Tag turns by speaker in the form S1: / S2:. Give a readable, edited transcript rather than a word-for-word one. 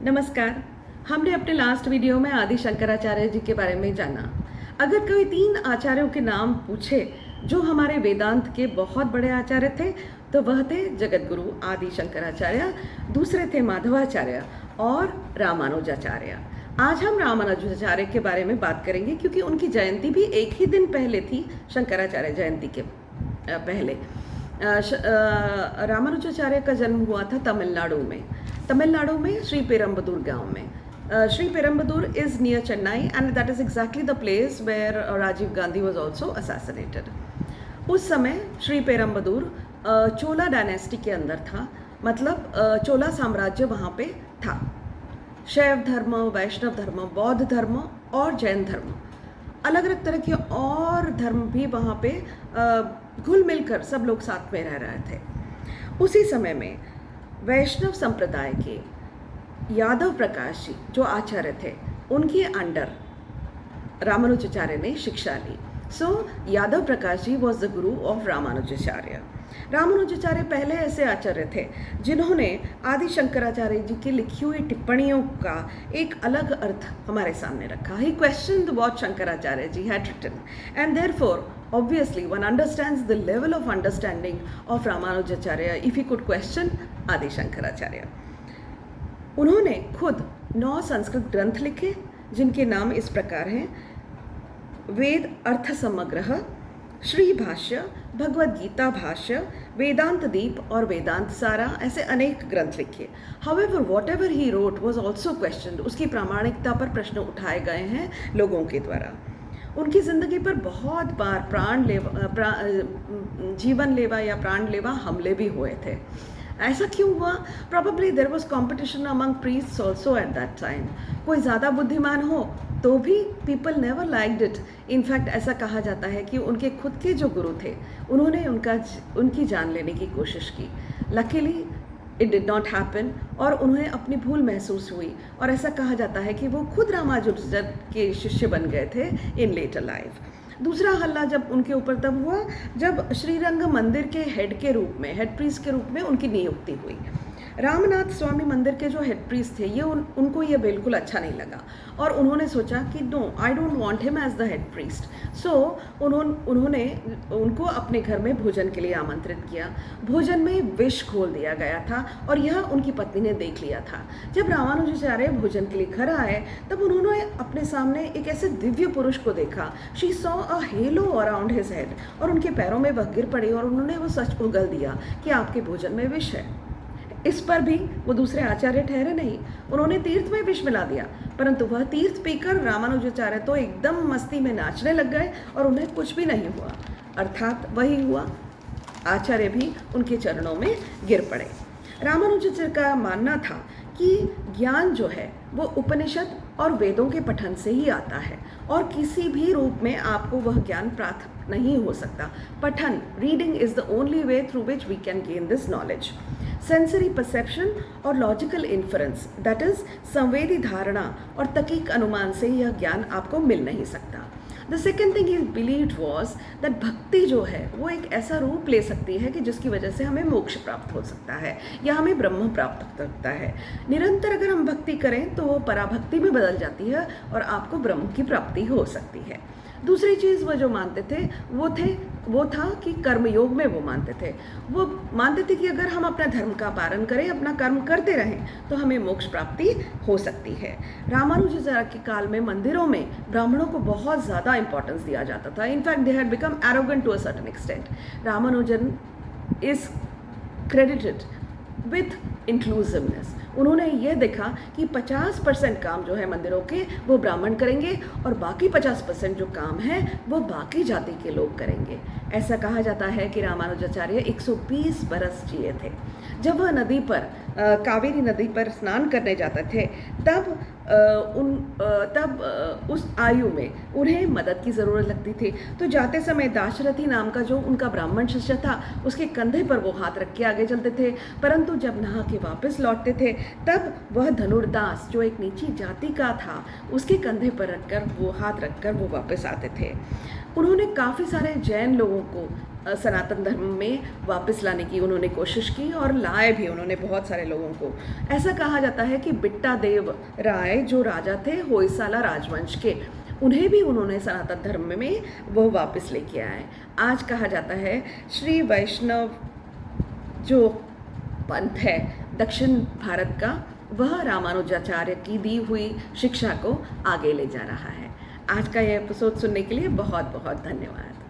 S1: नमस्कार। हमने अपने लास्ट वीडियो में आदि शंकराचार्य जी के बारे में जाना। अगर कोई 3 आचार्यों के नाम पूछे जो हमारे वेदांत के बहुत बड़े आचार्य थे, तो वह थे जगतगुरु आदि शंकराचार्य, दूसरे थे माधवाचार्य और रामानुजाचार्य। आज हम रामानुजाचार्य के बारे में बात करेंगे क्योंकि उनकी जयंती भी एक ही दिन पहले थी शंकराचार्य जयंती के पहले। रामानुजाचार्य का जन्म हुआ था तमिलनाडु में श्री पेरम्बदूर गांव में। Sri Perumbudur is near Chennai and that is exactly the place where Rajiv Gandhi was also assassinated. उस समय श्री पेरम्बदूर चोला डायनेस्टी के अंदर था, मतलब चोला साम्राज्य वहाँ पे था। शैव धर्म, वैष्णव धर्म, बौद्ध धर्म और जैन धर्म, अलग अलग तरह के और धर्म भी वहाँ पे घुल मिलकर सब लोग साथ में रह रहे थे। उसी समय में वैष्णव संप्रदाय के यादव प्रकाश जी जो आचार्य थे, उनके अंडर रामानुजाचार्य ने शिक्षा ली। सो Yadav Prakash ji was the Guru of Ramanujacharya. Ramanujacharya पहले ऐसे आचार्य थे जिन्होंने आदि शंकराचार्य जी की लिखी हुई टिप्पणियों का एक अलग अर्थ हमारे सामने रखा। He questioned what Shankaracharya ji had written, and therefore obviously one understands the level of understanding of Ramanujacharya if he could question Adi Shankaracharya. उन्होंने खुद 9 संस्कृत ग्रंथ लिखे जिनके नाम इस प्रकार हैं: वेद अर्थ समग्रह, श्री भाष्य, भगवद गीता भाष्य, वेदांत दीप और वेदांत सारा, ऐसे अनेक ग्रंथ लिखे। However whatever he wrote was also questioned, उसकी प्रामाणिकता पर प्रश्न उठाए गए हैं लोगों के द्वारा। उनकी ज़िंदगी पर बहुत बार जीवन लेवा या प्राण लेवा हमले भी हुए थे। ऐसा क्यों हुआ? Probably there was competition among priests also at that time. कोई ज़्यादा बुद्धिमान हो तो भी people never liked it. In fact ऐसा कहा जाता है कि उनके खुद के जो गुरु थे उन्होंने उनकी जान लेने की कोशिश की। Luckily it did not happen और उन्हें अपनी भूल महसूस हुई, और ऐसा कहा जाता है कि वो खुद रामानुजन के शिष्य बन गए थे इन लेटर लाइफ। दूसरा हल्ला जब उनके ऊपर तब हुआ जब श्रीरंग मंदिर के हेड प्रीस्ट के रूप में उनकी नियुक्ति हुई। रामनाथ स्वामी मंदिर के जो हेड प्रीस्ट थे, उनको ये बिल्कुल अच्छा नहीं लगा और उन्होंने सोचा कि no, I don't want him as the head priest. So उन्होंने उनको अपने घर में भोजन के लिए आमंत्रित किया। भोजन में विष घोल दिया गया था और यह उनकी पत्नी ने देख लिया था। जब रामानुजाचार्य भोजन के लिए घर आए तब उन्होंने अपने सामने एक ऐसे दिव्य पुरुष को देखा। She saw a hello around his head, और उनके पैरों में वह गिर पड़ी और उन्होंने वो सच उगल दिया कि आपके भोजन में विष है। इस पर भी वो दूसरे आचार्य ठहरे नहीं, उन्होंने तीर्थ में विष मिला दिया, परंतु वह तीर्थ पीकर रामानुजाचार्य तो एकदम मस्ती में नाचने लग गए और उन्हें कुछ भी नहीं हुआ। अर्थात वही हुआ, आचार्य भी उनके चरणों में गिर पड़े। रामानुजाचार्य का मानना था कि ज्ञान जो है वो उपनिषद और वेदों के पठन से ही आता है और किसी भी रूप में आपको वह ज्ञान प्राप्त नहीं हो सकता। पठन, reading is the only way through which we can gain this knowledge. Sensory perception और लॉजिकल इन्फरेंस, दैट इज संवेदी धारणा और तकीक अनुमान से यह ज्ञान आपको मिल नहीं सकता। The second thing he believed was that भक्ति जो है वो एक ऐसा रूप ले सकती है कि जिसकी वजह से हमें मोक्ष प्राप्त हो सकता है या हमें ब्रह्म प्राप्त हो सकता है। निरंतर अगर हम भक्ति करें तो वो पराभक्ति में बदल जाती है और आपको ब्रह्म की प्राप्ति हो सकती है। दूसरी चीज़ वो जो मानते थे वो था कि कर्मयोग में वो मानते थे कि अगर हम अपना धर्म का पालन करें, अपना कर्म करते रहें तो हमें मोक्ष प्राप्ति हो सकती है। रामानुजाचार्य के काल में मंदिरों में ब्राह्मणों को बहुत ज़्यादा इंपॉर्टेंस दिया जाता था। In fact they had become arrogant to a certain extent. Ramanujan is credited with inclusiveness. उन्होंने ये देखा कि 50% काम जो है मंदिरों के वो ब्राह्मण करेंगे और बाकी 50% जो काम है वो बाकी जाति के लोग करेंगे। ऐसा कहा जाता है कि रामानुजाचार्य 120 बरस जिए थे। जब वह नदी पर कावेरी नदी पर स्नान करने जाते थे तब तब उस आयु में उन्हें मदद की ज़रूरत लगती थी। तो जाते समय दाशरथी नाम का जो उनका ब्राह्मण शिष्य था, उसके कंधे पर वो हाथ रख के आगे चलते थे, परंतु जब नहा के वापस लौटते थे तब वह धनुर्दास जो एक नीची जाति का था, उसके कंधे पर रखकर वो हाथ रखकर वो वापस आते थे। उन्होंने काफ़ी सारे जैन लोगों को सनातन धर्म में वापस लाने की उन्होंने कोशिश की और लाए भी उन्होंने बहुत सारे लोगों को। ऐसा कहा जाता है कि बिट्टा देव राय जो राजा थे होयसाला राजवंश के, उन्हें भी उन्होंने सनातन धर्म में वो वापस लेके आए। आज कहा जाता है श्री वैष्णव जो पंथ है दक्षिण भारत का, वह रामानुजाचार्य की दी हुई शिक्षा को आगे ले जा रहा है। आज का यह एपिसोड सुनने के लिए बहुत बहुत धन्यवाद।